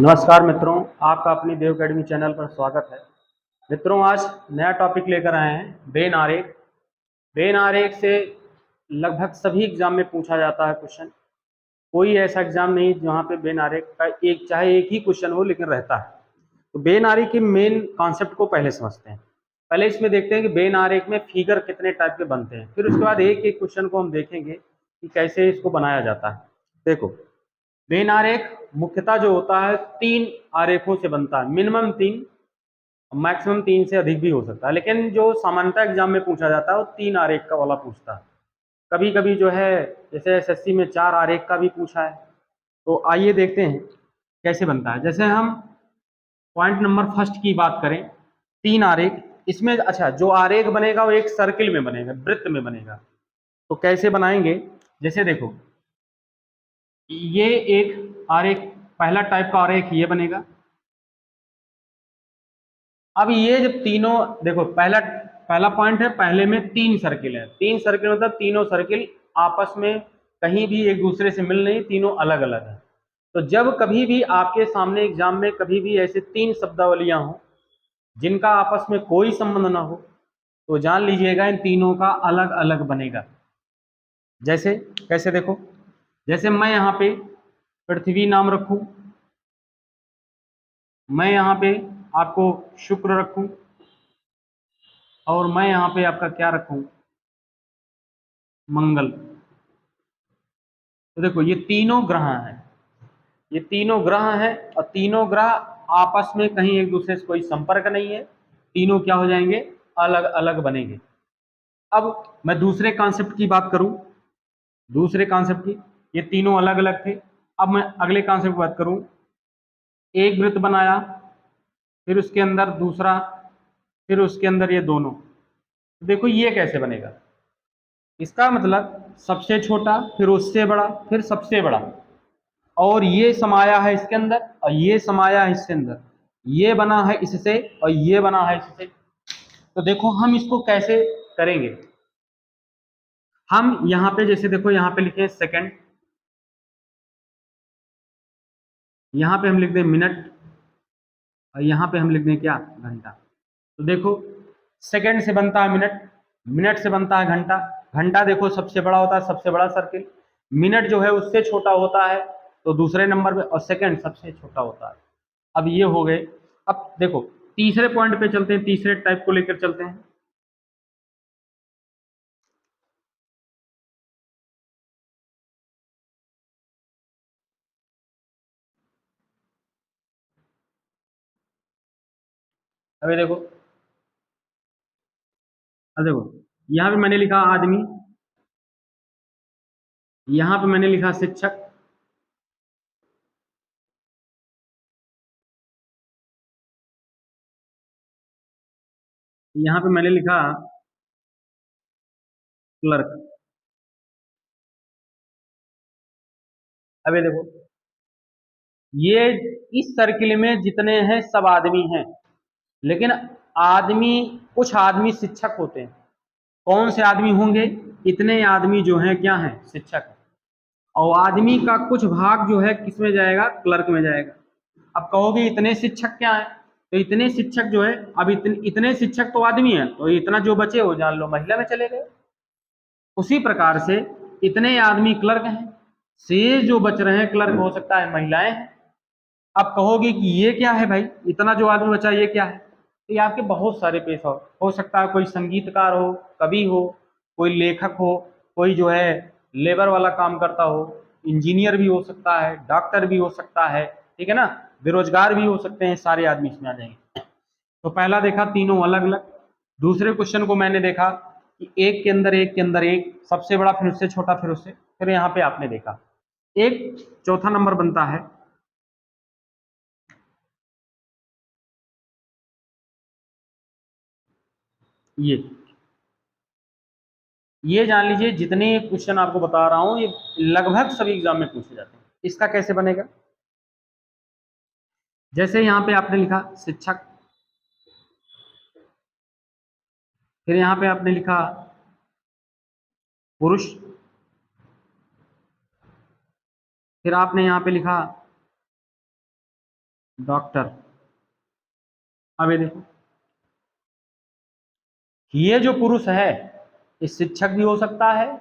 नमस्कार मित्रों, आपका अपनी देव अकेडमी चैनल पर स्वागत है। मित्रों, आज नया टॉपिक लेकर आए हैं, वेन आरेख। वेन आरेख से लगभग सभी एग्जाम में पूछा जाता है क्वेश्चन। कोई ऐसा एग्जाम नहीं जहाँ पे वेन आरेख का चाहे एक ही क्वेश्चन हो लेकिन रहता है। तो वेन आरेख के मेन कॉन्सेप्ट को पहले समझते हैं। पहले इसमें देखते हैं कि वेन आरेख में फिगर कितने टाइप के बनते हैं, फिर उसके बाद एक एक क्वेश्चन को हम देखेंगे कि कैसे इसको बनाया जाता है। देखो, वेन आरेख मुख्यतः जो होता है 3 आरेखों से बनता है, मिनिमम 3, मैक्सिमम 3 से अधिक भी हो सकता है, लेकिन जो सामान्यतः एग्जाम में पूछा जाता है वो 3 आरेख का वाला पूछता है। कभी कभी जो है जैसे एसएससी में 4 आरेख का भी पूछा है। तो आइए देखते हैं कैसे बनता है। जैसे हम पॉइंट नंबर फर्स्ट की बात करें, 3 आरेख। इसमें अच्छा, जो आरेख बनेगा वो एक सर्किल में बनेगा, वृत्त में बनेगा। तो कैसे बनाएंगे, जैसे देखो, ये एक आरेख, पहला टाइप का आरेख ये बनेगा। अब ये जब तीनों, देखो, पहला पहला पॉइंट है, पहले में 3 सर्किल है। 3 सर्किल मतलब तीनों सर्किल आपस में कहीं भी एक दूसरे से मिल नहीं, तीनों अलग अलग है। तो जब कभी भी आपके सामने एग्जाम में कभी भी ऐसे 3 शब्दावलियां हो जिनका आपस में कोई संबंध ना हो, तो जान लीजिएगा इन तीनों का अलग अलग बनेगा। जैसे कैसे, देखो, जैसे मैं यहाँ पे पृथ्वी नाम रखूं, मैं यहाँ पे आपको शुक्र रखूं, और मैं यहाँ पे आपका क्या रखूं, मंगल। तो देखो, ये तीनों ग्रह हैं, ये तीनों ग्रह हैं, और तीनों ग्रह आपस में कहीं एक दूसरे से कोई संपर्क नहीं है। तीनों क्या हो जाएंगे, अलग अलग बनेंगे। अब मैं दूसरे कॉन्सेप्ट की बात करूं, दूसरे कॉन्सेप्ट की, ये तीनों अलग अलग थे। अब मैं अगले कॉन्सेप्ट की बात करूं, एक वृत्त बनाया, फिर उसके अंदर दूसरा, फिर उसके अंदर ये दोनों। तो देखो ये कैसे बनेगा, इसका मतलब सबसे छोटा, फिर उससे बड़ा, फिर सबसे बड़ा, और ये समाया है इसके अंदर, और ये समाया है इसके अंदर, ये बना है इससे, और ये बना है इससे। तो देखो हम इसको कैसे करेंगे। हम यहाँ पे जैसे देखो, यहाँ पे लिखे सेकंड, यहाँ पे हम लिख दें मिनट, और यहाँ पे हम लिख दें क्या, घंटा। तो देखो, सेकंड से बनता है मिनट, मिनट से बनता है घंटा, घंटा देखो सबसे बड़ा होता है, सबसे बड़ा सर्किल। मिनट जो है उससे छोटा होता है तो दूसरे नंबर पे, और सेकंड सबसे छोटा होता है। अब ये हो गए। अब देखो, तीसरे पॉइंट पे चलते हैं, तीसरे टाइप को लेकर चलते हैं। अभी देखो, अब देखो, यहाँ पे मैंने लिखा आदमी, यहाँ पे मैंने लिखा शिक्षक, यहाँ पे मैंने लिखा क्लर्क। अभी देखो, ये इस सर्किल में जितने हैं सब आदमी हैं, लेकिन आदमी, कुछ आदमी शिक्षक होते हैं। कौन से आदमी होंगे, इतने आदमी जो हैं क्या हैं, शिक्षक हैं। और आदमी का कुछ भाग जो है किस में जाएगा, क्लर्क में जाएगा। अब कहोगे इतने शिक्षक क्या है, तो इतने शिक्षक जो है, अब इतने शिक्षक तो आदमी है, तो इतना जो बचे हो जान लो महिला में चले गए। उसी प्रकार से इतने आदमी क्लर्क हैं, शेष जो बच रहे हैं क्लर्क हो सकता है महिलाएं हैं। अब कहोगे कि ये क्या है भाई, इतना जो आदमी बचा ये क्या है, तो ये आपके बहुत सारे पेशा हो सकता है। कोई संगीतकार हो, कवि हो, कोई लेखक हो, कोई जो है लेबर वाला काम करता हो, इंजीनियर भी हो सकता है, डॉक्टर भी हो सकता है, ठीक है ना, बेरोजगार भी हो सकते हैं, सारे आदमी इसमें आ जाएंगे। तो पहला देखा तीनों अलग अलग। दूसरे क्वेश्चन को मैंने देखा कि एक के अंदर एक के अंदर एक, सबसे बड़ा, फिर उससे छोटा, फिर उससे, फिर यहाँ पे आपने देखा एक चौथा नंबर बनता है, ये जान लीजिए जितने क्वेश्चन आपको बता रहा हूं ये लगभग सभी एग्जाम में पूछे जाते हैं। इसका कैसे बनेगा, जैसे यहाँ पे आपने लिखा शिक्षक, फिर यहाँ पे आपने लिखा पुरुष, फिर आपने यहाँ पे लिखा डॉक्टर। अब ये देखो, ये जो पुरुष है ये शिक्षक भी हो सकता है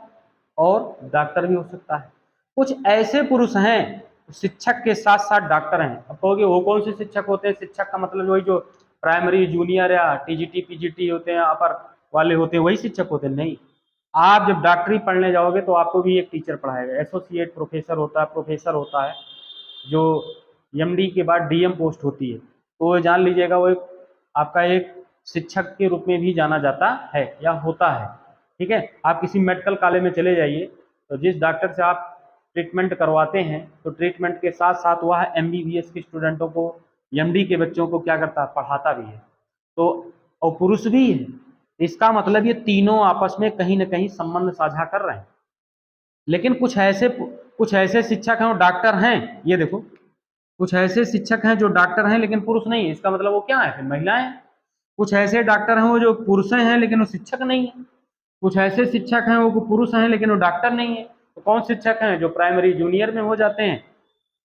और डॉक्टर भी हो सकता है। कुछ ऐसे पुरुष हैं शिक्षक के साथ साथ डॉक्टर हैं। अब कहोगे वो कौन से शिक्षक होते हैं? शिक्षक का मतलब वही जो प्राइमरी जूनियर या टीजीटी पीजीटी होते हैं, अपर वाले होते हैं, वही शिक्षक होते हैं? नहीं। आप जब डॉक्टरी पढ़ने जाओगे तो आपको भी एक टीचर पढ़ाएगा, एसोसिएट प्रोफेसर होता है, प्रोफेसर होता है, जो एमडी के बाद डीएम पोस्ट होती है, तो वो जान लीजिएगा वो आपका एक शिक्षक के रूप में भी जाना जाता है या होता है। ठीक है, आप किसी मेडिकल कॉलेज में चले जाइए तो जिस डॉक्टर से आप ट्रीटमेंट करवाते हैं तो ट्रीटमेंट के साथ साथ वह एमबीबीएस के स्टूडेंटों को, एमडी के बच्चों को क्या करता है? पढ़ाता भी है। तो और पुरुष भी है। इसका मतलब ये तीनों आपस में कहीं ना कहीं संबंध साझा कर रहे हैं। लेकिन कुछ ऐसे शिक्षक हैं, वो डॉक्टर हैं, ये देखो, कुछ ऐसे शिक्षक हैं जो डॉक्टर हैं लेकिन पुरुष नहीं है। इसका मतलब वो क्या है? फिर महिलाएं हैं। कुछ ऐसे डॉक्टर हैं वो जो पुरुष हैं लेकिन वो शिक्षक नहीं है। कुछ ऐसे शिक्षक हैं वो पुरुष हैं लेकिन वो डॉक्टर नहीं है। तो कौन शिक्षक हैं? जो प्राइमरी जूनियर में हो जाते हैं,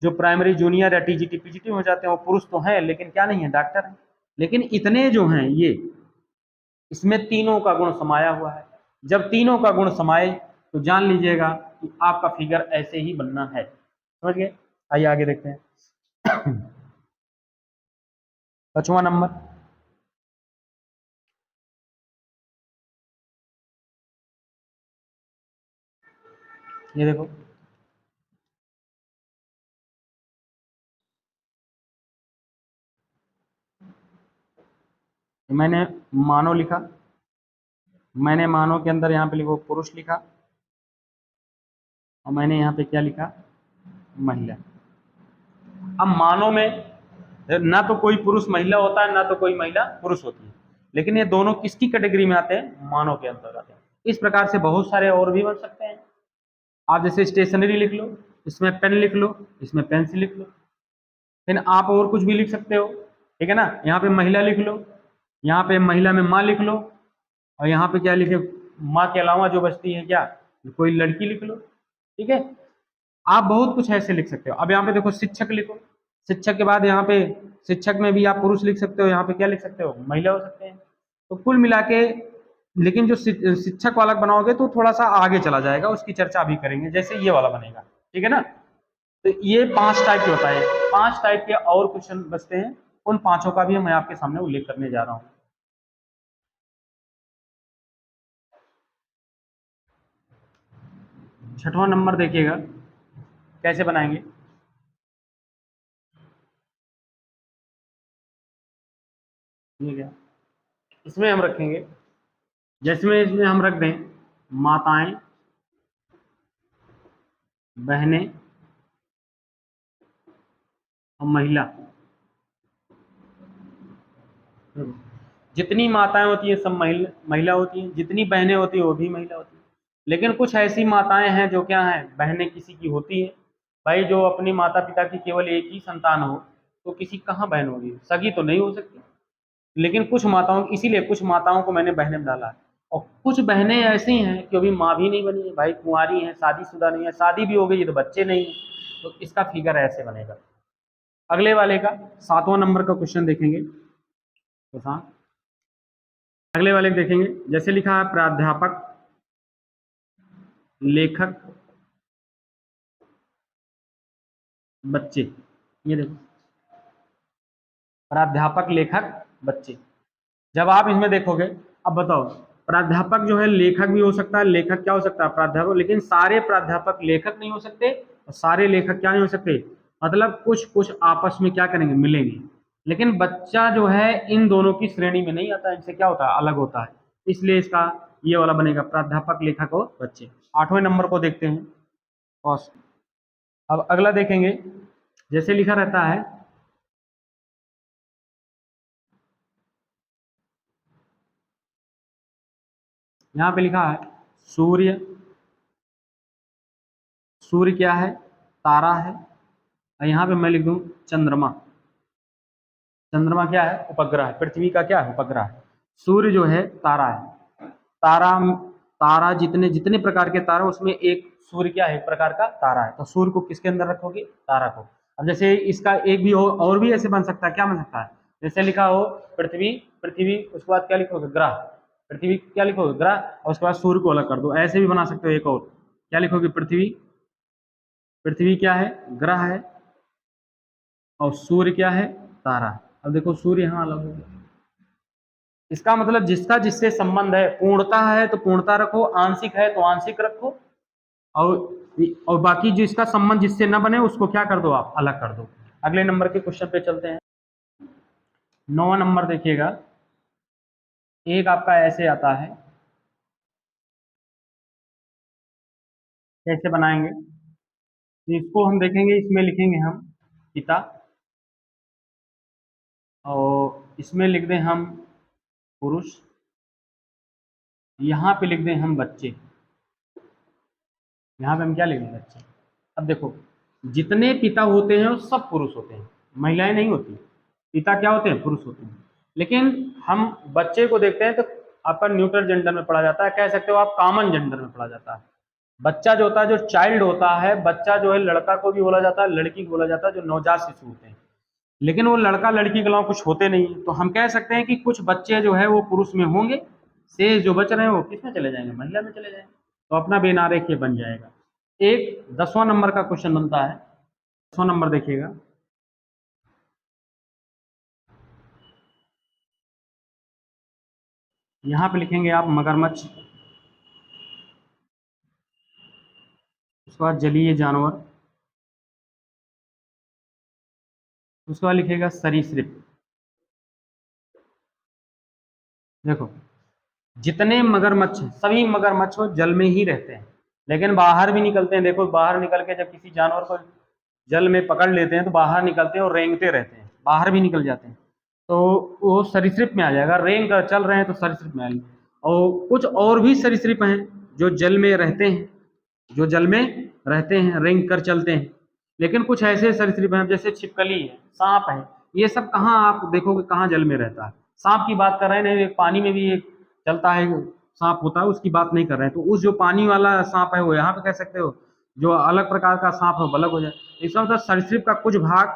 जो प्राइमरी जूनियर या टीजीटी पीजीटी में हो जाते हैं, वो पुरुष तो हैं लेकिन क्या नहीं है? डॉक्टर हैं। लेकिन इतने जो हैं ये, इसमें तीनों का गुण समाया हुआ है। जब तीनों का गुण समाए तो जान लीजिएगा कि आपका फिगर ऐसे ही बनना है। समझ गए? आइए आगे देखते हैं। 5वां नंबर, ये देखो, मैंने मानव लिखा, मैंने मानव के अंदर यहाँ पे लिखो पुरुष लिखा, और मैंने यहाँ पे क्या लिखा? महिला। अब मानव में ना तो कोई पुरुष महिला होता है, ना तो कोई महिला पुरुष होती है, लेकिन ये दोनों किसकी कैटेगरी में आते हैं? मानव के अंतर्गत आते हैं। इस प्रकार से बहुत सारे और भी बन सकते हैं। आप जैसे स्टेशनरी लिख लो, इसमें पेन लिख लो, इसमें पेंसिल लिख लो, फिर आप और कुछ भी लिख सकते हो। ठीक है ना? यहाँ पे महिला लिख लो, यहाँ पे महिला में माँ लिख लो, और यहाँ पे क्या लिखे? माँ के अलावा जो बचती है क्या? कोई लड़की लिख लो। ठीक है, आप बहुत कुछ ऐसे लिख सकते हो। अब यहाँ पे देखो शिक्षक लिखो, शिक्षक के बाद यहाँ पे शिक्षक में भी आप पुरुष लिख सकते हो, यहाँ पे क्या लिख सकते हो? महिला हो सकते हैं। तो कुल मिला के, लेकिन जो शिक्षक वाला बनाओगे तो थोड़ा सा आगे चला जाएगा, उसकी चर्चा अभी करेंगे, जैसे ये वाला बनेगा। ठीक है ना? तो ये 5 टाइप के होता है। 5 टाइप के और क्वेश्चन बचते हैं, उन पांचों का भी मैं आपके सामने उल्लेख करने जा रहा हूँ। 6वां नंबर देखिएगा कैसे बनाएंगे। ठीक है, इसमें हम रखेंगे, जैसे इसमें हम रख दें माताएं, बहनें और महिला। जितनी माताएं होती हैं सब महिला होती हैं, जितनी बहनें होती हैं वो भी महिला होती हैं। लेकिन कुछ ऐसी माताएं हैं जो क्या हैं? बहनें किसी की होती हैं। भाई जो अपनी माता पिता की केवल एक ही संतान हो तो किसी कहाँ बहन होगी? सगी तो नहीं हो सकती। लेकिन कुछ माताओं, इसीलिए कुछ माताओं को मैंने बहनें में डाला है। और कुछ बहनें ऐसी हैं कि अभी माँ भी नहीं बनी है, भाई कुंवारी हैं, शादीशुदा नहीं है, शादी भी हो गई है तो बच्चे नहीं है, तो इसका फिगर ऐसे बनेगा। अगले वाले का 7वां नंबर का क्वेश्चन देखेंगे। तो हाँ, अगले वाले को देखेंगे, जैसे लिखा है प्राध्यापक, लेखक, बच्चे। ये देखो, प्राध्यापक, लेखक, बच्चे। जब आप इसमें देखोगे, अब बताओ, प्राध्यापक जो है लेखक भी हो सकता है, लेखक क्या हो सकता है? प्राध्यापक। लेकिन सारे प्राध्यापक लेखक नहीं हो सकते और सारे लेखक क्या नहीं हो सकते? मतलब कुछ कुछ आपस में क्या करेंगे? मिलेंगे। लेकिन बच्चा जो है इन दोनों की श्रेणी में नहीं आता, इनसे क्या होता है? अलग होता है। इसलिए इसका ये वाला बनेगा, प्राध्यापक, लेखक और बच्चे। 8वें नंबर को देखते हैं। और अब अगला देखेंगे, जैसे लिखा रहता है, यहाँ पे लिखा है सूर्य। सूर्य क्या है? तारा है। और यहाँ पे मैं लिख दूं चंद्रमा। चंद्रमा क्या है? उपग्रह है। पृथ्वी का क्या है? उपग्रह है। सूर्य जो है तारा है। तारा, तारा जितने जितने प्रकार के तारा, उसमें एक सूर्य क्या है? एक प्रकार का तारा है। तो सूर्य को किसके अंदर रखोगे? तारा को। अब जैसे इसका एक भी और भी ऐसे बन सकता है, क्या बन सकता है, जैसे लिखा हो पृथ्वी, पृथ्वी, उसके बाद क्या लिखोगे, ग्रह, पृथ्वी क्या लिखोगे, ग्रह, और उसके बाद सूर्य को अलग कर दो, ऐसे भी बना सकते हो। एक और क्या लिखोगे, पृथ्वी, पृथ्वी क्या है, ग्रह है, और सूर्य क्या है, तारा। अब देखो सूर्य यहाँ अलग हो गया। इसका मतलब जिसका जिससे संबंध है, पूर्णता है तो पूर्णता रखो, आंशिक है तो आंशिक रखो, और बाकी जिसका संबंध जिससे न बने उसको क्या कर दो, आप अलग कर दो। अगले नंबर के क्वेश्चन पे चलते हैं। 9वां नंबर देखिएगा, एक आपका ऐसे आता है, कैसे बनाएंगे, तो इसको हम देखेंगे, इसमें लिखेंगे हम पिता, और इसमें लिख दें हम पुरुष, यहाँ पे लिख दें हम बच्चे, यहाँ पे हम क्या लिख दें, बच्चे। अब देखो जितने पिता होते हैं वो सब पुरुष होते हैं, महिलाएं नहीं होती। पिता क्या होते हैं, पुरुष होते हैं। लेकिन हम बच्चे को देखते हैं तो आपका न्यूट्रल जेंडर में पढ़ा जाता है, कह सकते हो आप कॉमन जेंडर में पढ़ा जाता है। बच्चा जो होता है, जो चाइल्ड होता है, बच्चा जो है लड़का को भी बोला जाता है, लड़की को बोला जाता है, जो नवजात शिशु होते हैं। लेकिन वो लड़का लड़की के अलावा कुछ होते नहीं, तो हम कह सकते हैं कि कुछ बच्चे जो है वो पुरुष में होंगे, शेष जो बच रहे हैं वो किस में चले जाएंगे, महिला में चले जाएंगे। तो अपना बेनारेख ये बन जाएगा। एक 10वां नंबर का क्वेश्चन बनता है, 10वां नंबर देखिएगा, यहाँ पे लिखेंगे आप मगरमच्छ, उसके बाद जलीय जानवर, उसके बाद लिखेगा सरीसृप। देखो जितने मगरमच्छ, सभी मगरमच्छ जल में ही रहते हैं, लेकिन बाहर भी निकलते हैं। देखो बाहर निकल के जब किसी जानवर को जल में पकड़ लेते हैं तो बाहर निकलते हैं और रेंगते रहते हैं, बाहर भी निकल जाते हैं, तो वो सरीसृप में आ जाएगा। रेंग कर चल रहे हैं तो सरीसृप में आएंगे। और कुछ और भी सरीसृप हैं जो जल में रहते हैं, जो जल में रहते हैं, रेंग कर चलते हैं। लेकिन कुछ ऐसे सरीसृप हैं जैसे छिपकली है, सांप है, ये सब कहाँ आप देखोगे, कहाँ जल में रहता है। सांप की बात कर रहे हैं, नहीं, पानी में भी एक चलता है सांप होता है, उसकी बात नहीं कर रहे हैं। तो उस जो पानी वाला सांप है वो यहाँ पे कह सकते हो, जो अलग प्रकार का सांप है वो अलग हो जाए। इसका मतलब सरीसृप का कुछ भाग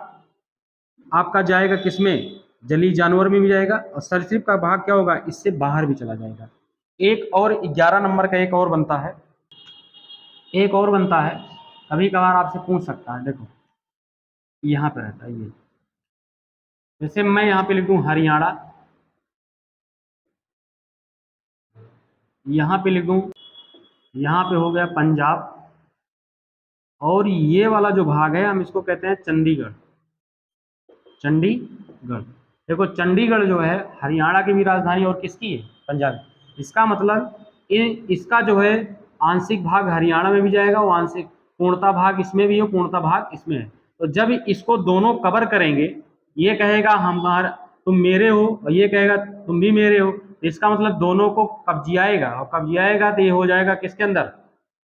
आपका जाएगा किसमें, जलीय जानवर में भी जाएगा, और सरीसृप का भाग क्या होगा, इससे बाहर भी चला जाएगा। एक और 11 नंबर का एक और बनता है, एक और बनता है, कभी कभार आपसे पूछ सकता है। देखो यहाँ पे रहता है ये, जैसे मैं यहाँ पे लिख दूँ हरियाणा, यहाँ पे लिख दूँ, यहाँ पे हो गया पंजाब, और ये वाला जो भाग है हम इसको कहते हैं चंडीगढ़, चंडीगढ़। देखो चंडीगढ़ जो है हरियाणा की भी राजधानी और किसकी है, पंजाब। इसका मतलब इसका जो है आंशिक भाग हरियाणा में भी जाएगा, वो आंशिक पूर्णता भाग इसमें भी है, पूर्णता भाग इसमें है। तो जब इसको दोनों कवर करेंगे, ये कहेगा तुम मेरे हो, और ये कहेगा तुम भी मेरे हो, इसका मतलब दोनों को कब्जियाएगा, और कब्जियाएगा तो ये हो जाएगा किसके अंदर,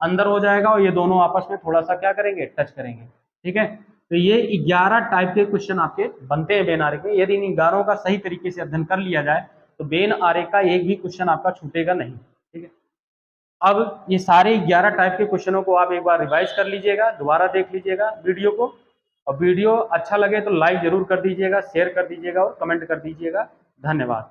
अंदर हो जाएगा, और ये दोनों आपस में थोड़ा सा क्या करेंगे, टच करेंगे। ठीक है, तो ये 11 टाइप के क्वेश्चन आपके बनते हैं बेन आरेख में। यदि इन 11 का सही तरीके से अध्ययन कर लिया जाए तो बेन आरेख का एक भी क्वेश्चन आपका छूटेगा नहीं। ठीक है, अब ये सारे 11 टाइप के क्वेश्चनों को आप एक बार रिवाइज कर लीजिएगा, दोबारा देख लीजिएगा वीडियो को, और वीडियो अच्छा लगे तो लाइक जरूर कर दीजिएगा, शेयर कर दीजिएगा और कमेंट कर दीजिएगा। धन्यवाद।